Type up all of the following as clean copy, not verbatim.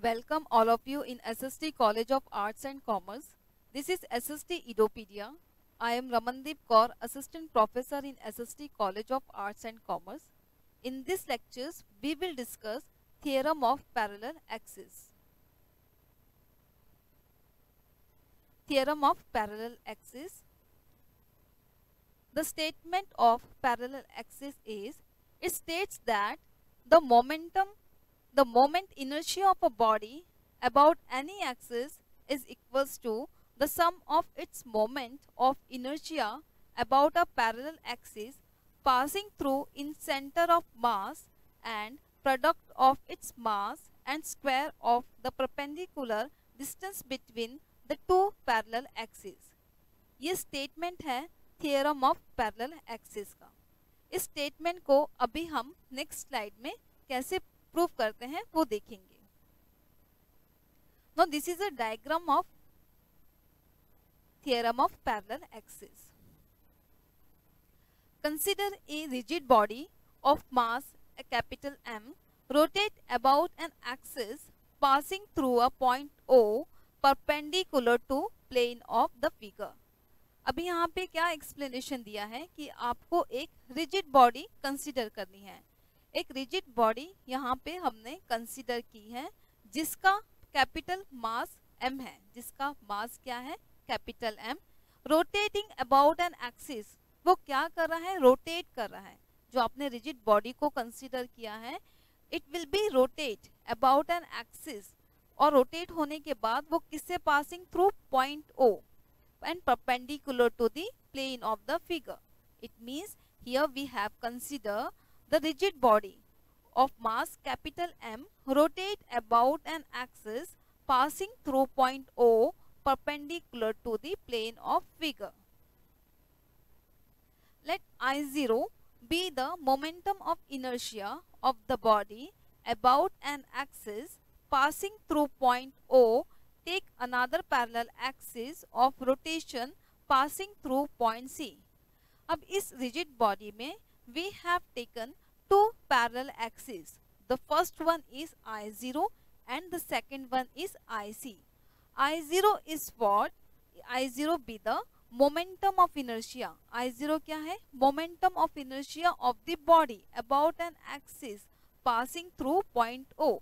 Welcome all of you in SST College of Arts and Commerce. This is SST Edopedia. I am Ramandeep Kaur, Assistant Professor in SST College of Arts and Commerce. In this lectures, we will discuss Theorem of Parallel Axis. Theorem of Parallel Axis. The statement of parallel axis is, it states that the moment inertia of a body about any axis is equals to the sum of its moment of inertia about a parallel axis passing through in center of mass and product of its mass and square of the perpendicular distance between the two parallel axes. ये statement है theorem of parallel axis का. इस statement को अभी हम next slide में कैसे prove करते हैं वो देखेंगे. Now this is a diagram of theorem of parallel axis. Consider a rigid body of mass capital M rotate about an axis passing through a point O perpendicular to plane of the figure. अभी यहाँ पे क्या explanation दिया है कि आपको एक rigid body consider करनी है. एक रिजिड बॉडी यहाँ पे हमने कंसीडर की है जिसका कैपिटल मास m है. जिसका मास क्या है? Capital M. Rotating about an axis. वो क्या कर रहा है? रोटेट कर रहा है. जो आपने रिजिड बॉडी को कंसीडर किया है, it will be rotate about an axis. और रोटेट होने के बाद वो किससे passing through? Point O and perpendicular to the plane of the figure. It means here we have considered the rigid body of mass capital M rotate about an axis passing through point O perpendicular to the plane of figure. Let I0 be the momentum of inertia of the body about an axis passing through point O. Take another parallel axis of rotation passing through point C. अब इस rigid body में we have taken two parallel axes. The first one is I0 and the second one is IC. I0 is what? I0 be the momentum of inertia. I0 क्या है? Momentum of inertia of the body about an axis passing through point O.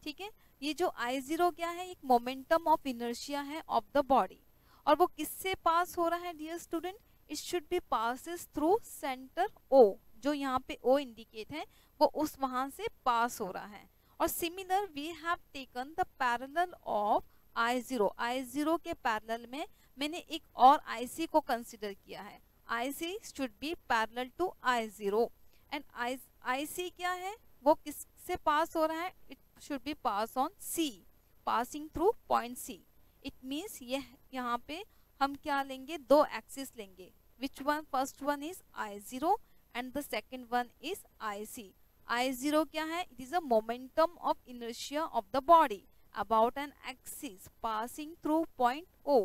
ठीक है. ये जो I0 क्या है? एक momentum of inertia है ऑफ द बॉडी. और वो किससे पास हो रहा है dear student? It should be passes through centre O. जो यहाँ पे O इंडिकेट है वो उस वहां से पास हो रहा है. और similar we have taken the parallel of I0. I0 के पैरेलल में मैंने एक और IC को कंसिडर किया है. IC should be parallel to I0 and IC क्या है? वो किससे पास हो रहा है? It should be pass on C, passing through point C. It means ये यहाँ पे हम क्या लेंगे? दो एक्सिस लेंगे. Which one? First one is I0 and the second one is IC. I0 क्या है? It is a momentum of inertia of the body about an axis passing through point O.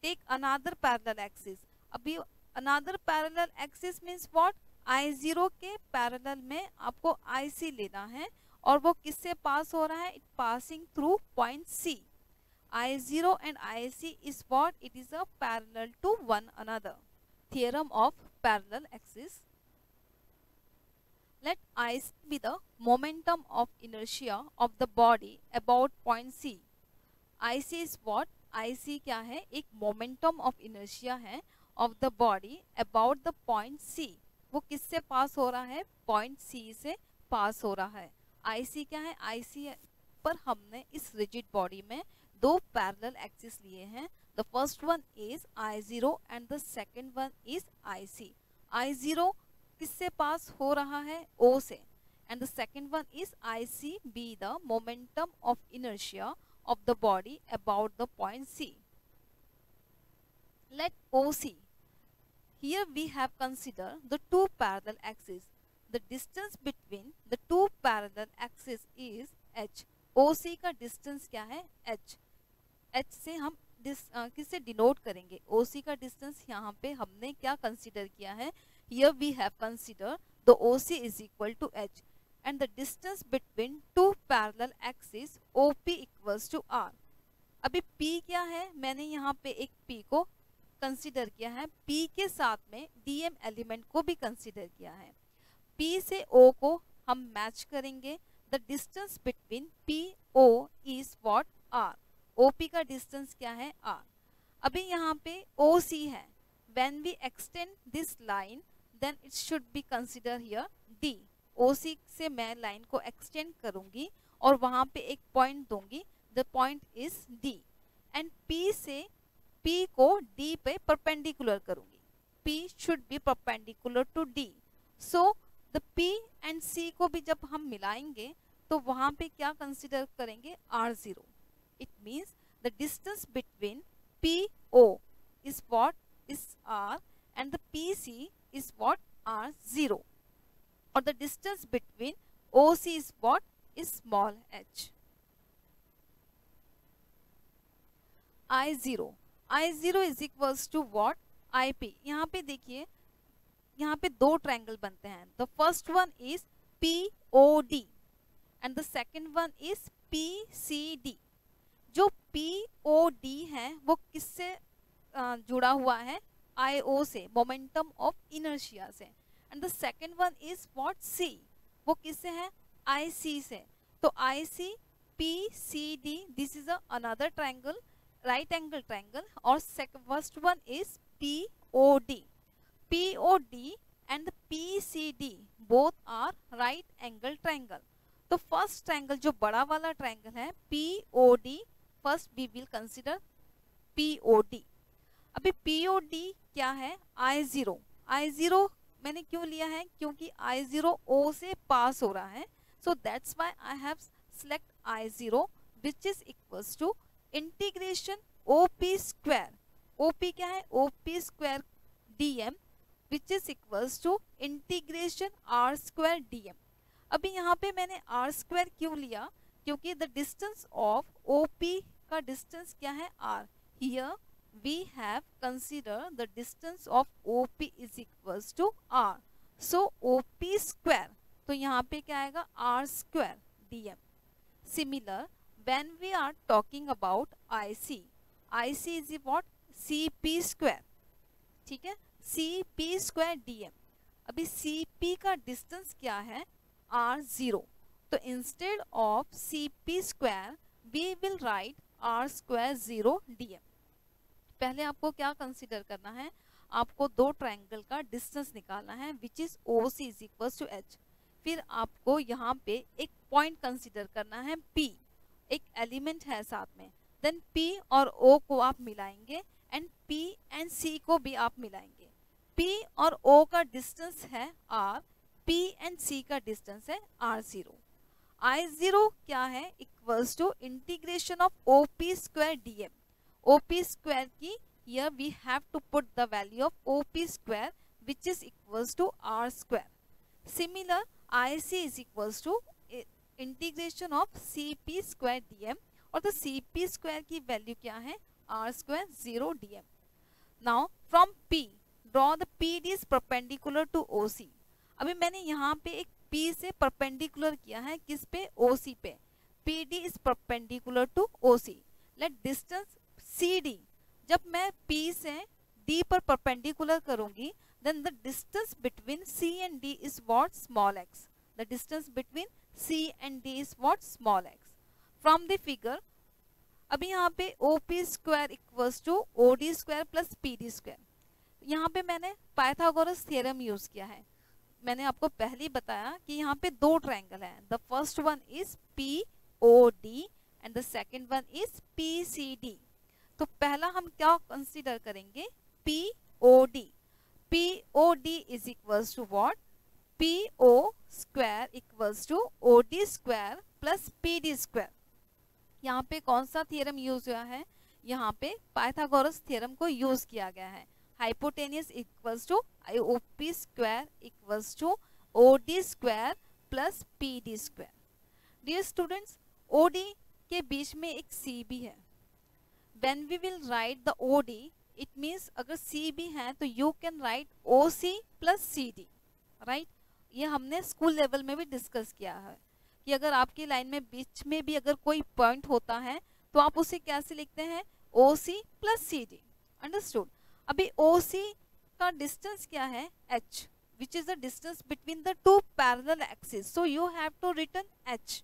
Take another parallel axis. अभी another parallel axis means what? I0 के parallel में आपको IC लेना है और वो किससे पास हो रहा है? It passing through point C. I0 and IC is what? It is a parallel to one another. Theorem of parallel axis. Let IC be the momentum of inertia of the body about point C. IC is what? IC क्या है? एक momentum of inertia है of the body about the point C. वो किससे pass हो रहा है? Point C से पास हो रहा है. IC क्या है? IC पर हमने इस रिजिड बॉडी में दो पैरेलल एक्सिस लिए हैं. The first one is I0 and the second one is IC. I0 किससे पास हो रहा है? O से. And the second one is IC be the momentum of inertia of the body about the point C. Let OC. Here we have considered the two parallel axes. The distance between the two parallel axes is h. OC का distance क्या है? h. h से हम किससे denote करेंगे? OC का distance यहाँ पे हमने क्या कंसीडर किया है? Here we have considered the OC is equal to h and the distance between two parallel axes OP equals to R. अभी P क्या है, मैंने यहाँ पे एक P को कंसीडर किया है, P के साथ में DM एलिमेंट को भी कंसीडर किया है. P से O को हम मैच करेंगे. The distance between P O is what R. OP का डिस्टेंस क्या है R. अभी यहाँ पे OC है. When we extend this line, then it should be considered here D. OC से मैं लाइन को एक्सटेंड करूंगी और वहां पे एक पॉइंट दूंगी. The point is D. And P से P को D पे परपेंडिकुलर करूंगी. P should be perpendicular to D. So the P and C को भी जब हम मिलाएंगे तो वहां पे क्या कंसिडर करेंगे R0. It means the distance between PO is what is R and the PC is what R0, or the distance between OC is what is small h. I0 is equals to what IP. यहाँ पे देखिए, यहाँ पे दो triangle बनते हैं. The first one is POD and the second one is PCD. जो POD है वो किससे जुड़ा हुआ है, IO से, मोमेंटम ऑफ इनर्शिया से. And the second one is what C, वो किससे है, IC से. तो IC PCD, this is another triangle, right angle triangle. और first one is POD. POD and PCD both are right angle triangle. तो first triangle जो बड़ा वाला ट्रायंगल है POD, first we will consider POD. अभी POD क्या है, I0. I0 मैंने क्यों लिया है, क्योंकि I0 O से पास हो रहा है. So that's why I have select I0 which is equals to integration OP square. OP क्या है, OP square DM which is equals to integration R square DM. अभी यहाँ पे मैंने R स्क्वायर क्यों लिया, क्योंकि द डिस्टेंस ऑफ OP का डिस्टेंस क्या है R. Here we have considered the distance of OP is equals to R. So OP square, तो यहाँ पे क्या आएगा R square DM. Similar, when we are talking about IC, IC is what CP square. ठीक है, CP square DM. अभी CP का distance क्या है R0. तो instead of CP square we will write R square 0 DM. पहले आपको क्या कंसीडर करना है, आपको दो ट्रायंगल का डिस्टेंस निकालना है which is OC is equals to H. फिर आपको यहाँ पे एक पॉइंट कंसीडर करना है P, एक एलिमेंट है साथ में. देन P और O को आप मिलाएंगे एंड P एंड C को भी आप मिलाएंगे. P और O का डिस्टेंस है R, P एंड C का डिस्टेंस है R0. I0 क्या है, equals to integration of OP square DM. OP square की here we have to put the value of OP square which is equals to R square. Similar, IC is equals to integration of CP square DM, और the CP square की value क्या है R square 0 DM. Now from P, draw the PD is perpendicular to OC. अभी मैंने यहाँ पे एक P से perpendicular किया है, किस पे, OC पे. PD is perpendicular to OC. Let distance CD, जब मैं P से D पर परपेंडिकुलर करूंगी, then the distance between C and D is what, small x. The distance between C and D is what, small x. From the figure, अभी यहाँ पे OP square equals to OD square plus PD square. यहाँ पे मैंने Pythagoras theorem use किया है. मैंने आपको पहले ही बताया कि यहाँ पे दो ट्रायंगल हैं. The first one is POD and the second one is PCD. तो पहला हम क्या कंसीडर करेंगे, POD. POD is equals to what, PO square equals to OD square plus PD square. यहाँ पे कौन सा थ्योरम यूज हुआ है, यहाँ पे पाइथागोरस थ्योरम को यूज किया गया है. Hypotenuse equals to OP square equals to OD square plus PD square. Dear students, OD के बीच में एक C भी है. When we will write the OD, it means अगर C भी है तो you can write OC plus CD, right? ये हमने स्कूल लेवल में भी डिस्कस किया है कि अगर आपकी लाइन में बीच में भी अगर कोई पॉइंट होता है तो आप उसे कैसे लिखते हैं, OC प्लस CD। अंडरस्टूड। अभी OC का डिस्टेंस क्या है, H, which is the distance between the two parallel axes, so you have to written H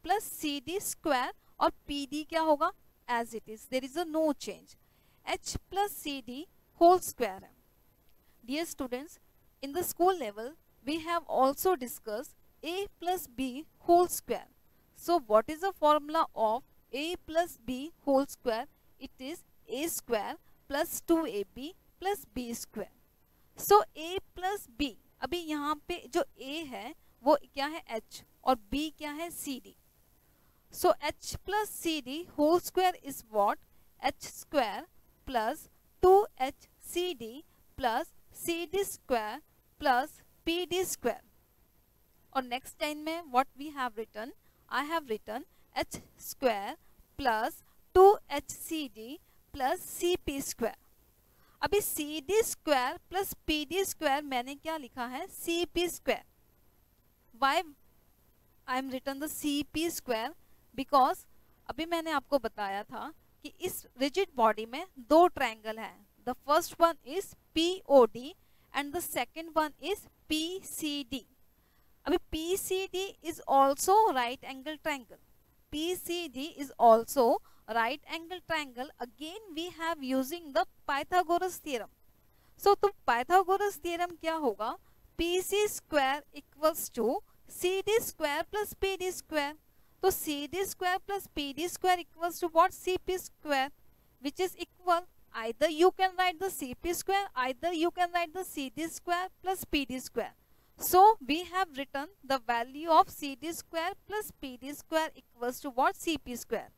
plus CD square और PD क्या होगा, as it is, there is a no change, H plus CD whole square है। Dear students, in the school level we have also discussed A plus B whole square. So what is the formula of A plus B whole square? It is A square plus 2AB plus B square. So A plus B, अभी यहाँ पे जो A है वो क्या है, H, और B क्या है, CD. So H plus CD whole square is what? H square plus 2HCD plus CD square plus PD square. और नेक्स्ट लाइन में what we have written, I have written H square plus 2HCD plus CP square. अभी CD square plus PD square मैंने क्या लिखा है, CP square. Why I am written the CP square, because अभी मैंने आपको बताया था कि इस रिजिड बॉडी में दो ट्रायंगल हैं। The first one is POD and the second one is PCD। अभी PCD is also right angle triangle. PCD is also right angle triangle. Again we have using the Pythagoras theorem. So तो Pythagoras theorem क्या होगा, PC square equals to CD square plus PD square. तो CD square plus PD square equals to what, CP square, which is equal, either you can write the CP square, either you can write the CD square plus PD square. So we have written the value of CD square plus PD square equals to what, CP square.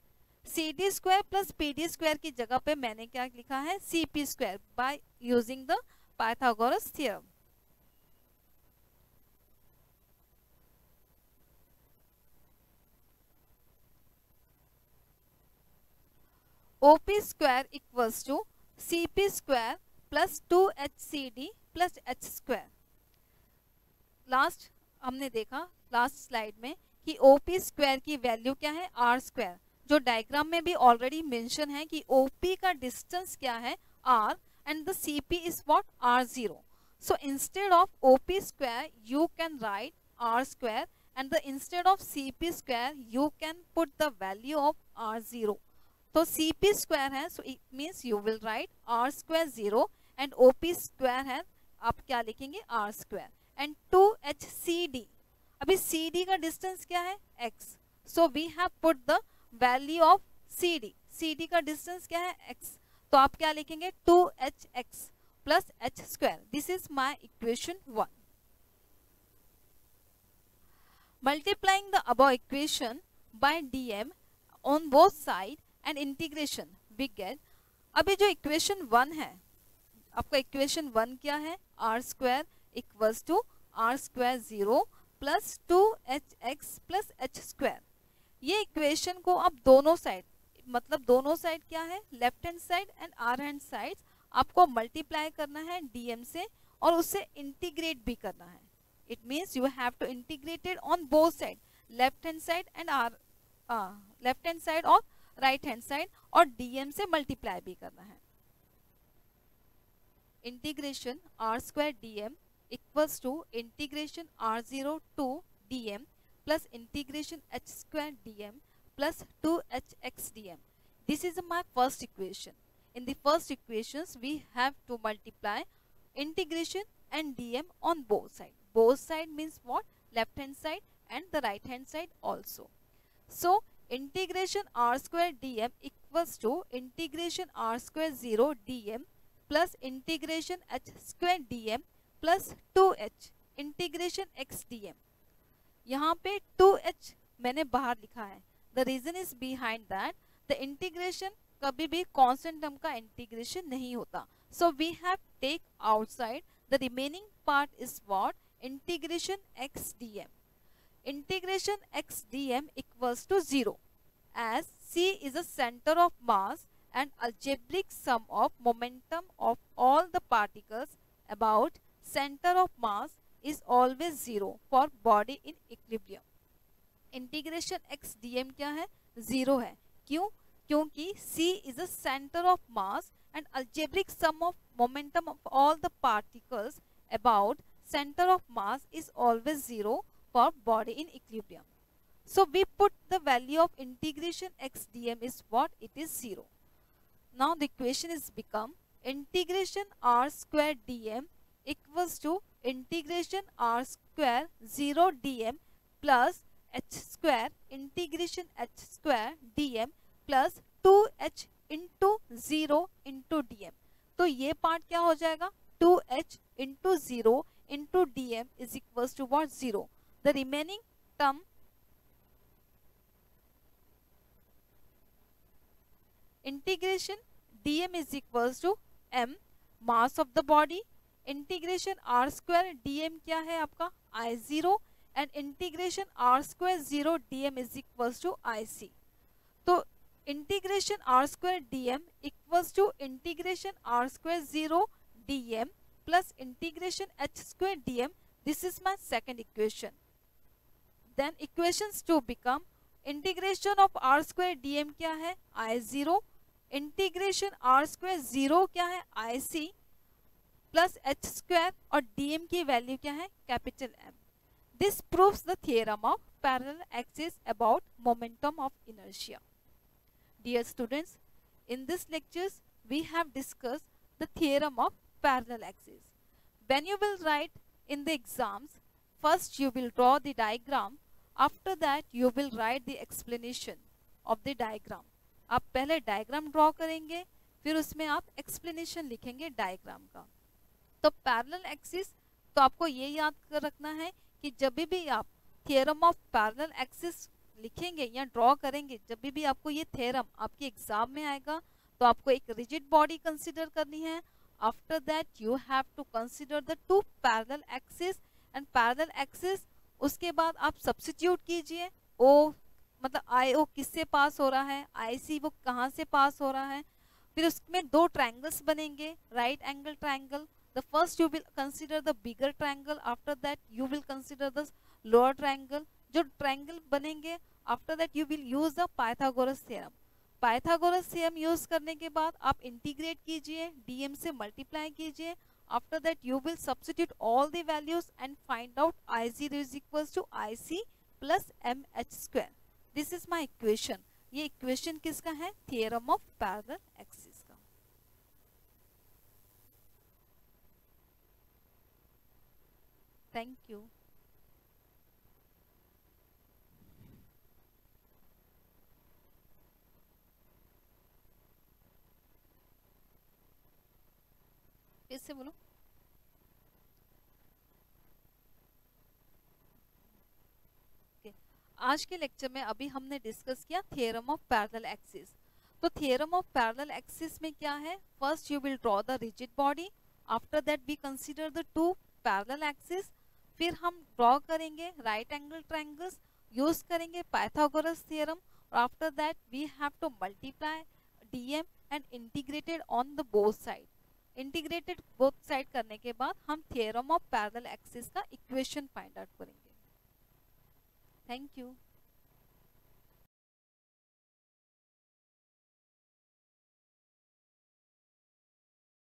CD square plus PD square की जगह पे मैंने क्या लिखा है, CP square, by using the Pythagoras theorem. OP square equals to CP square plus 2HCD plus H square. Last हमने देखा last slide में कि OP स्क्वायर की वैल्यू क्या है, R स्क्वायर, जो डायग्राम में भी ऑलरेडी मेंशन है कि OP का डिस्टेंस क्या है, R, and the CP is what, R0. So instead of OP square you can write R square and the instead of CP square you can put the value of R0. तो CP square है, so it means you will right R square 0 and OP square है, आप क्या लिखेंगे, R square and 2HCD. अभी CD का distance क्या है, X, so we have put the value of CD. CD का डिस्टेंस क्या है, X, तो आप क्या लिखेंगे, 2HX plus H square. This is my equation 1. Multiplying the above equation by DM on both side and integration we get. अभी जो equation 1 है, आपका इक्वेशन 1 क्या है, R square equals to R square 0 plus 2HX plus H square. ये equation को आप दोनों साइड, मतलब दोनों साइड क्या है, left hand side and R hand side, आपको मल्टीप्लाई करना है DM से और उससे इंटीग्रेट भी करना है. It means you have to integrated on both side, left hand side and left hand side और राइट हैंड साइड, और DM से मल्टीप्लाई भी करना है. Integration R square DM equals to integration R0 to DM plus integration H square DM plus 2HX DM. This is my first equation. In the first equations we have to multiply integration and DM on both sides. Both side means what, left hand side and the right hand side also. So integration R square DM equals to integration R square 0 DM plus integration H square DM plus 2H integration X DM. यहाँ पे 2H मैंने बाहर लिखा है. The reason is behind that the integration कभी भी constant term का integration नहीं होता. So we have take outside the remaining part is what, integration X DM. Integration X DM equals to 0 as C is a center of mass and algebraic sum of momentum of all the particles about center of mass is always 0 for body in equilibrium. Integration x dm क्या है? 0 है. क्यों? क्योंकि c is the center of mass and algebraic sum of momentum of all the particles about center of mass is always 0 for body in equilibrium. So we put the value of integration x dm is what? It is 0. Now the equation is become integration r square dm equals to integration r square 0 dm plus h square integration h square dm plus 2h into 0 into dm. तो ये part क्या हो जाएगा? 2h into 0 into dm is equals to what? 0. The remaining term integration dm is equals to m mass of the body, integration r square dm क्या है आपका? I0 and integration r square 0 dm is equals to IC. तो integration r square dm equals to integration r square 0 dm plus integration h square dm. This is my second equation. Then equations 2 become integration of r square dm क्या है? I0 integration are square 0 क्या है? IC plus H square और dm की value क्या है? Capital M. This proves the theorem of parallel axis about momentum of inertia. Dear students, in this lectures we have discussed the theorem of parallel axis. When you will write in the exams, first you will draw the diagram, after that you will write the explanation of the diagram. आप पहले diagram draw करेंगे, फिर उसमें आप explanation लिखेंगे diagram का. तो parallel axis, तो आपको ये याद कर रखना है कि जब भी आप थियरम ऑफ पैरेलल एक्सिस लिखेंगे या ड्रॉ करेंगे, जब भी आपको ये थ्योरम आपके एग्जाम में आएगा, तो आपको एक रिजिड बॉडी कंसीडर करनी है. After that you have to consider the two parallel axis and parallel axis. उसके बाद आप सब्स्टिट्यूट कीजिए. ओ मतलब IO किससे पास हो रहा है, IC वो कहाँ से पास हो रहा है. फिर उसमें दो ट्रायंगल्स बनेंगे, right angle triangle. The first you will consider the bigger triangle, after that you will consider the lower triangle. जो ट्रायंगल बनेंगे, after that you will use the Pythagoras theorem. Pythagoras theorem use करने के बाद आप integrate कीजिए, dm से multiply कीजिए. After that you will substitute all the values and find out I0 is equals to IC plus MH square. This is my equation. ये equation किसका है? थियरम ऑफ पैरेलल एक्सिस का. Thank you. फिर से बोलो. आज के लेक्चर में अभी हमने डिस्कस किया थियरम ऑफ पैरेलल एक्सिस. तो थियरम ऑफ पैरेलल एक्सिस में क्या है? First you will draw the rigid body, after that we consider the two parallel axis. फिर हम ड्रॉ करेंगे राइट एंगल ट्रायंगल्स, यूज करेंगे पाइथागोरस थ्योरम, और after that we have to multiply dm and integrated on the both side. Integrated both side करने के बाद हम theorem of parallel axis का इक्वेशन फाइंड आउट करेंगे. Thank you.